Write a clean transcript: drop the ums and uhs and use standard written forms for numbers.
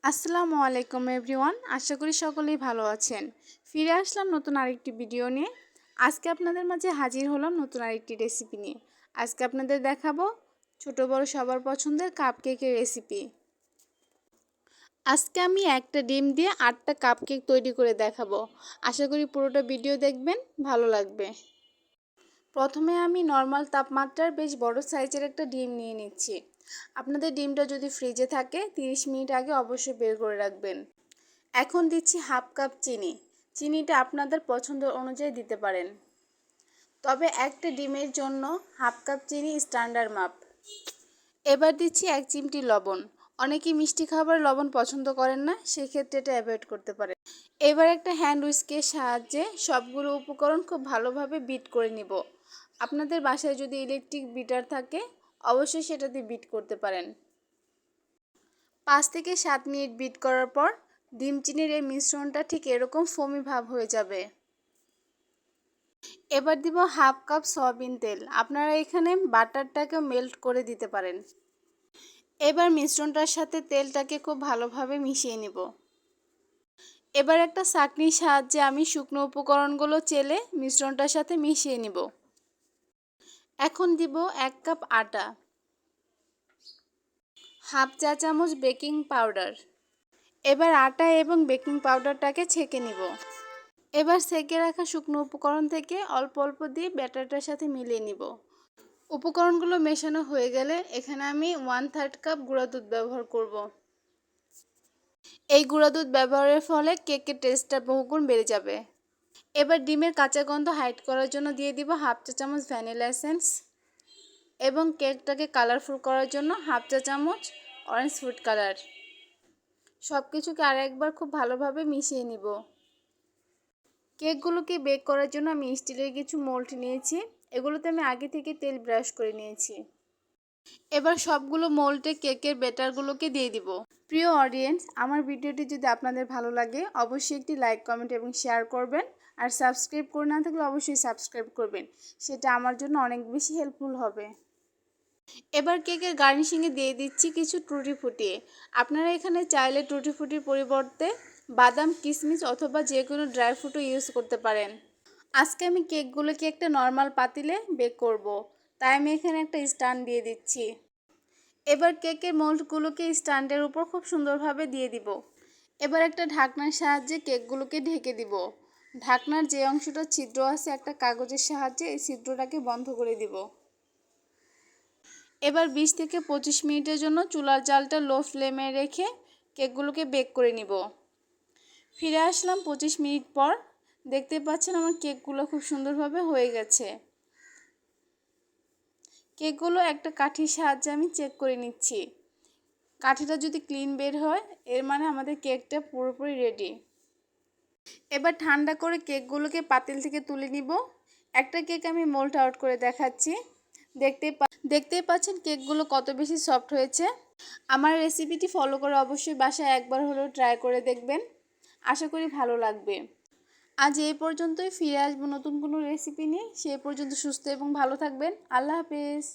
আসসালামু আলাইকুম এভরিওয়ান, আশা করি সকলেই ভালো আছেন। ফিরে আসলাম নতুন আরেকটি ভিডিও নিয়ে। আজকে আপনাদের মাঝে হাজির হলাম নতুন আরেকটি রেসিপি নিয়ে। আজকে আপনাদের দেখাবো ছোট বড় সবার পছন্দের কাপকেকের রেসিপি। আজকে আমি একটা ডিম দিয়ে 8টা কাপকেক তৈরি করে দেখাবো। আশা করি পুরোটা ভিডিও দেখবেন, ভালো লাগবে। প্রথমে আমি নর্মাল তাপমাত্রার বেশ বড় সাইজের একটা ডিম নিয়ে নিচ্ছি। আপনাদের ডিমটা যদি ফ্রিজে থাকে 30 মিনিট আগে অবশ্যই বের করে রাখবেন। এখন দিচ্ছি হাফ কাপ চিনি। চিনিটা আপনাদের পছন্দ অনুযায়ী দিতে পারেন, তবে একটা ডিমের জন্য হাফ কাপ চিনি স্ট্যান্ডার্ড মাপ। এবার দিচ্ছি 1 চিমটি লবণ। অনেকেই মিষ্টি খাবার লবণ পছন্দ করেন না, সেক্ষেত্রে এটা অ্যাভয়েড করতে পারেন। এবার একটা হ্যান্ড উইস্কের সাহায্যে সবগুলো উপকরণ খুব ভালোভাবে বিট করে নিব। আপনাদের বাসায় যদি ইলেকট্রিক বিটার থাকে অবশ্যই সেটা দিয়ে বিট করতে পারেন। 5 থেকে 7 মিনিট বিট করার পর ডিম চিনির এই মিশ্রণটা ঠিক এরকম ফোমি ভাব হয়ে যাবে। এবার দিব হাফ কাপ সয়াবিন তেল। আপনারা এখানে বাটারটাকেও মেল্ট করে দিতে পারেন। এবার মিশ্রণটার সাথে তেলটাকে খুব ভালোভাবে মিশিয়ে নিব। এবার একটা ছাঁকনির সাহায্যে আমি শুকনো উপকরণগুলো চেলে মিশ্রণটার সাথে মিশিয়ে নিব। এখন দিব 1 কাপ আটা, হাফ চা চামচ বেকিং পাউডার। এবার আটা এবং বেকিং পাউডারটাকে ছেঁকে নিব। এবার ছেঁকে রাখা শুকনো উপকরণ থেকে অল্প অল্প দিয়ে ব্যাটারটার সাথে মিলিয়ে নিব। উপকরণগুলো মেশানো হয়ে গেলে এখানে আমি 1/3 কাপ গুঁড়া দুধ ব্যবহার করব। এই গুঁড়া দুধ ব্যবহারের ফলে কেকের টেস্টটা বহুগুণ বেড়ে যাবে। এবার ডিমের কাঁচা গন্ধ হাইড করার জন্য দিয়ে দিব হাফ চা চামচ ভ্যানিলা এসেন্স এবং কেকটাকে কালারফুল করার জন্য হাফ চা চামচ অরেঞ্জ ফুড কালার। সব কিছুকে আরেকবার খুব ভালোভাবে মিশিয়ে নিব। কেকগুলোকে বেক করার জন্য আমি স্টিলের কিছু মোল্ড নিয়েছি। এগুলোতে আমি আগে থেকে তেল ব্রাশ করে নিয়েছি। এবার সবগুলো মোল্ডে কেকের ব্যাটারগুলোকে দিয়ে দিব। প্রিয় অডিয়েন্স, আমার ভিডিওটি যদি আপনাদের ভালো লাগে অবশ্যই একটি লাইক, কমেন্ট এবং শেয়ার করবেন। আর সাবস্ক্রাইব করে না থাকলে অবশ্যই সাবস্ক্রাইব করবেন, সেটা আমার জন্য অনেক বেশি হেল্পফুল হবে। এবার কেকের গার্নিশিংয়ে দিয়ে দিচ্ছি কিছু টুটি ফুটি। আপনারা এখানে চাইলে টুটি ফুটির পরিবর্তে বাদাম, কিশমিশ অথবা যে কোনো ড্রাই ফ্রুটও ইউজ করতে পারেন। আজকে আমি কেকগুলোকে একটা নর্মাল পাতিলে বেক করব, তাই আমি এখানে একটা স্ট্যান্ড দিয়ে দিচ্ছি। এবার কেকের মোল্ডগুলোকে স্ট্যান্ডের উপর খুব সুন্দরভাবে দিয়ে দিব। এবার একটা ঢাকনার সাহায্যে কেকগুলোকে ঢেকে দিব। ঢাকনার যে অংশটা ছিদ্র আছে একটা কাগজের সাহায্যে এই ছিদ্রটাকে বন্ধ করে দিব। এবার 20 থেকে 25 মিনিটের জন্য চুলার জালটা লো ফ্লেমে রেখে কেকগুলোকে বেক করে নিব। ফিরে আসলাম 25 মিনিট পর। দেখতে পাচ্ছেন আমার কেকগুলো খুব সুন্দরভাবে হয়ে গেছে। কেকগুলো একটা কাঠির সাহায্যে আমি চেক করে নিচ্ছি। কাঠিটা যদি ক্লিন বের হয় এর মানে আমাদের কেকটা পুরোপুরি রেডি। এবার ঠান্ডা করে কেকগুলোকে পাতিল থেকে তুলে নিব। একটা কেক আমি মোল্ড আউট করে দেখাচ্ছি। দেখতেই পাচ্ছেন কেকগুলো কত বেশি সফট হয়েছে। আমার রেসিপিটি ফলো করে অবশ্যই বাসায় একবার হলেও ট্রাই করে দেখবেন, আশা করি ভালো লাগবে। আজ এই পর্যন্তই, ফিরে আসবো নতুন কোনো রেসিপি নিয়ে। সেই পর্যন্ত সুস্থ এবং ভালো থাকবেন। আল্লাহ হাফেজ।